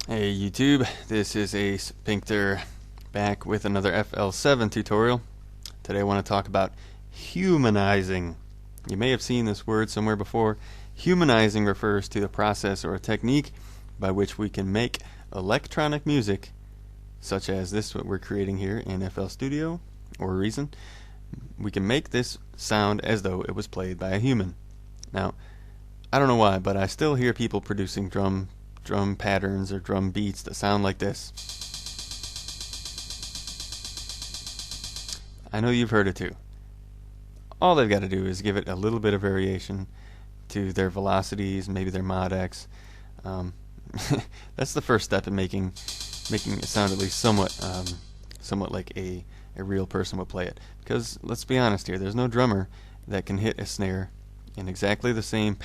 Hey YouTube, this is Ace Pinkter back with another FL7 tutorial. Today I want to talk about humanizing. You may have seen this word somewhere before. Humanizing refers to the process or a technique by which we can make electronic music, such as this what we're creating here in FL Studio or Reason. We can make this sound as though it was played by a human. Now, I don't know why, but I still hear people producing drum patterns or drum beats that sound like this. I know you've heard it too. All they've got to do is give it a little bit of variation to their velocities, maybe their mod X. That's the first step in making it sound at least somewhat like a real person would play it. Because let's be honest here, there's no drummer that can hit a snare in exactly the same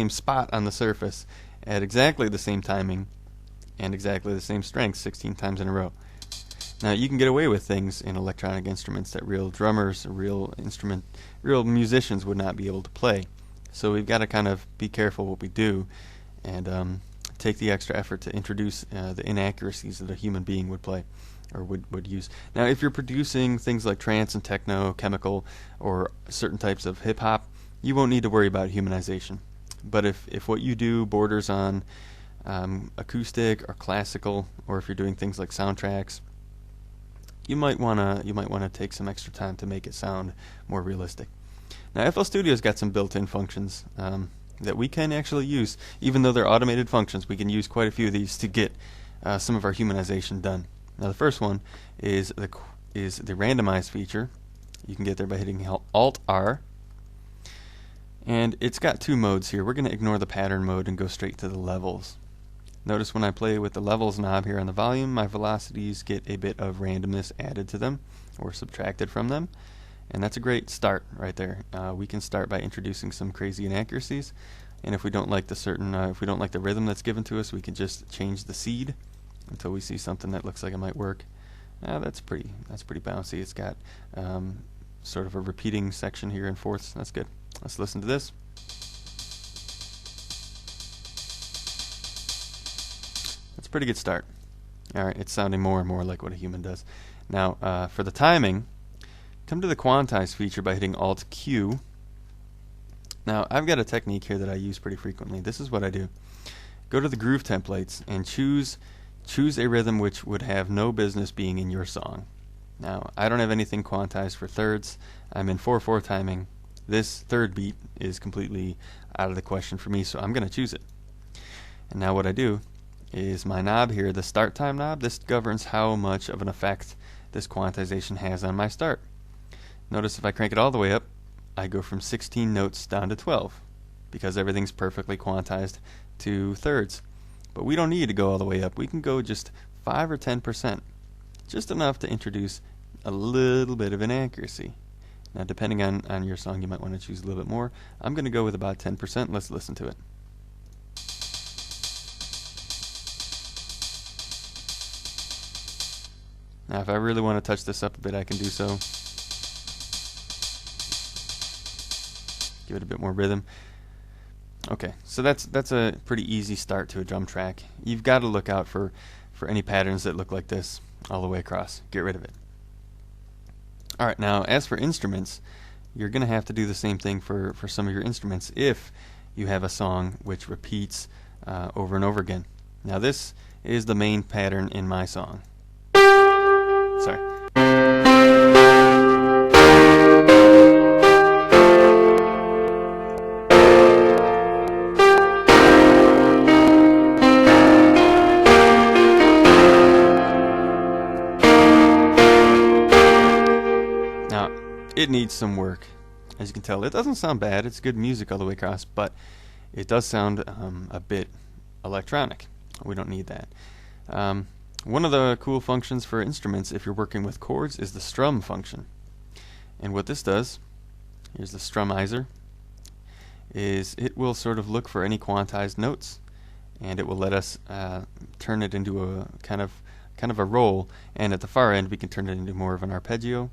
spot on the surface at exactly the same timing and exactly the same strength 16 times in a row. Now you can get away with things in electronic instruments that real drummers, real musicians would not be able to play. So we've got to kind of be careful what we do and take the extra effort to introduce the inaccuracies that a human being would play or would use. Now if you're producing things like trance and techno, chemical, or certain types of hip hop, you won't need to worry about humanization. But if what you do borders on acoustic or classical, or if you're doing things like soundtracks, you might wanna take some extra time to make it sound more realistic. Now FL Studio's got some built-in functions that we can actually use, even though they're automated functions. We can use quite a few of these to get some of our humanization done. Now the first one is the Randomize feature. You can get there by hitting Alt-R. And it's got two modes here. We're going to ignore the pattern mode and go straight to the levels. Notice when I play with the levels knob here on the volume, my velocities get a bit of randomness added to them or subtracted from them. And that's a great start right there. We can start by introducing some crazy inaccuracies. And if we don't like if we don't like the rhythm that's given to us, we can just change the seed until we see something that looks like it might work. That's pretty bouncy. It's got sort of a repeating section here in fourths. That's good. Let's listen to this. That's a pretty good start. Alright, it's sounding more and more like what a human does. Now, for the timing, come to the Quantize feature by hitting Alt-Q. Now, I've got a technique here that I use pretty frequently. This is what I do. Go to the groove templates and choose a rhythm which would have no business being in your song. Now, I don't have anything quantized for thirds. I'm in 4/4 timing. This third beat is completely out of the question for me, so I'm going to choose it. And now what I do is my knob here, the start time knob, this governs how much of an effect this quantization has on my start. Notice if I crank it all the way up, I go from 16 notes down to 12 because everything's perfectly quantized to thirds. But we don't need to go all the way up. We can go just 5 or 10%, just enough to introduce a little bit of inaccuracy. Now, depending on your song, you might want to choose a little bit more. I'm going to go with about 10%. Let's listen to it. Now, if I really want to touch this up a bit, I can do so. Give it a bit more rhythm. Okay, so that's a pretty easy start to a drum track. You've got to look out for any patterns that look like this all the way across. Get rid of it. Alright, now as for instruments, you're going to have to do the same thing for some of your instruments if you have a song which repeats over and over again. Now this is the main pattern in my song. Sorry. It needs some work. As you can tell, it doesn't sound bad. It's good music all the way across, but it does sound a bit electronic. We don't need that. One of the cool functions for instruments, if you're working with chords, is the strum function. And what this does, here's the Strummizer, is it will sort of look for any quantized notes, and it will let us turn it into a kind of a roll, and at the far end we can turn it into more of an arpeggio.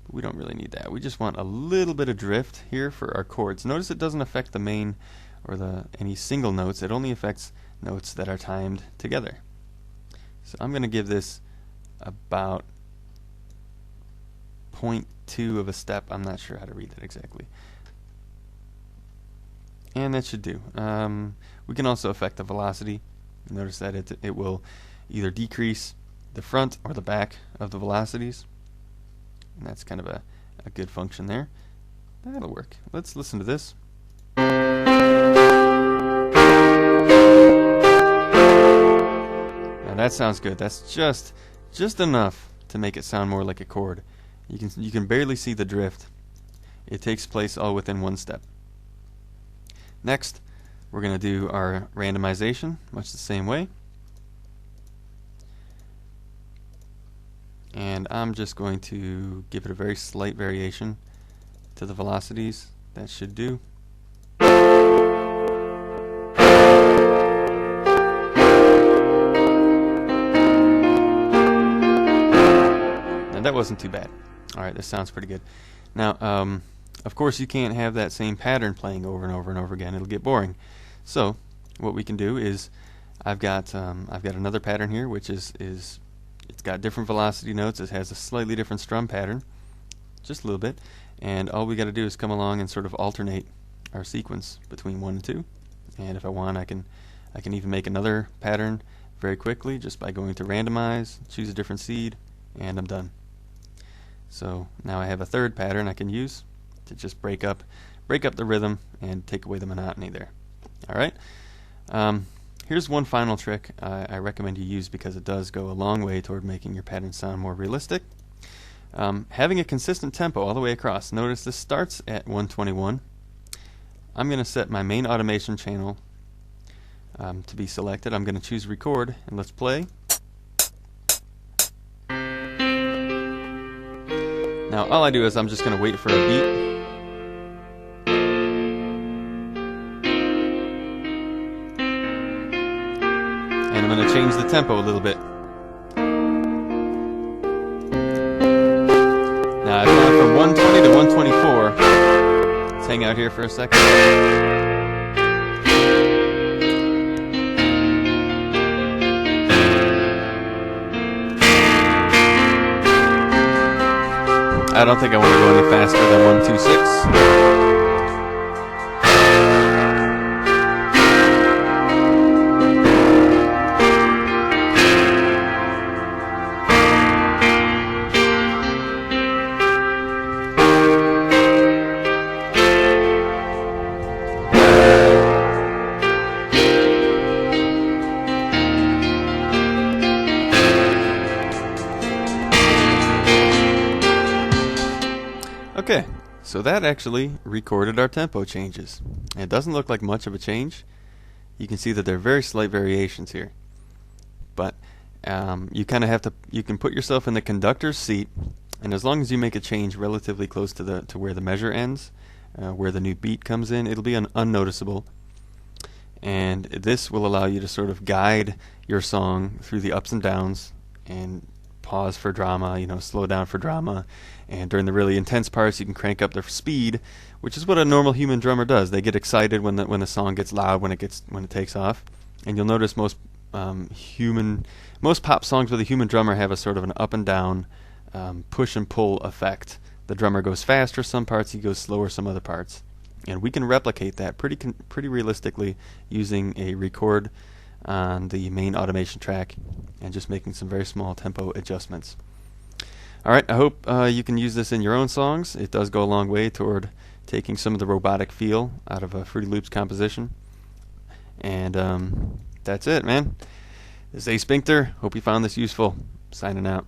But we don't really need that. We just want a little bit of drift here for our chords. Notice it doesn't affect the main or any single notes. It only affects notes that are timed together. So I'm going to give this about 0.2 of a step. I'm not sure how to read that exactly. And that should do. We can also affect the velocity. Notice that it will either decrease the front or the back of the velocities. And that's kind of a good function there. That'll work. Let's listen to this. Now that sounds good. That's just enough to make it sound more like a chord. You can barely see the drift. It takes place all within one step. Next, we're going to do our randomization, much the same way. And I'm just going to give it a very slight variation to the velocities. That should do. And that wasn't too bad. Alright, this sounds pretty good. Now, of course you can't have that same pattern playing over and over and over again. It'll get boring. So, what we can do is I've got another pattern here, which is it's got different velocity notes. It has a slightly different strum pattern, just a little bit, and all we got to do is come along and sort of alternate our sequence between 1 and 2. And if I want, I can even make another pattern very quickly just by going to Randomize, choose a different seed, and I'm done. So now I have a third pattern I can use to just break up the rhythm and take away the monotony there. All right. Here's one final trick I recommend you use because it does go a long way toward making your pattern sound more realistic. Having a consistent tempo all the way across. Notice this starts at 121. I'm going to set my main automation channel to be selected. I'm going to choose record and let's play. Now all I do is I'm just going to wait for a beat. And I'm going to change the tempo a little bit. Now I've gone from 120 to 124. Let's hang out here for a second. I don't think I want to go any faster than 126. Okay, so that actually recorded our tempo changes. It doesn't look like much of a change. You can see that there are very slight variations here. But you kind of have to, you can put yourself in the conductor's seat, and as long as you make a change relatively close to where the measure ends, where the new beat comes in, it'll be unnoticeable. And this will allow you to sort of guide your song through the ups and downs and pause for drama, slow down for drama, and during the really intense parts you can crank up their speed, which is what a normal human drummer does. They get excited when the song gets loud, when it takes off. And you'll notice most pop songs with a human drummer have a sort of an up and down push and pull effect. The drummer goes faster some parts, he goes slower some other parts. And we can replicate that pretty realistically using a record on the main automation track and just making some very small tempo adjustments. Alright, I hope you can use this in your own songs. It does go a long way toward taking some of the robotic feel out of a Fruity Loops composition. And that's it, man. This is Ace Spinkter. Hope you found this useful. Signing out.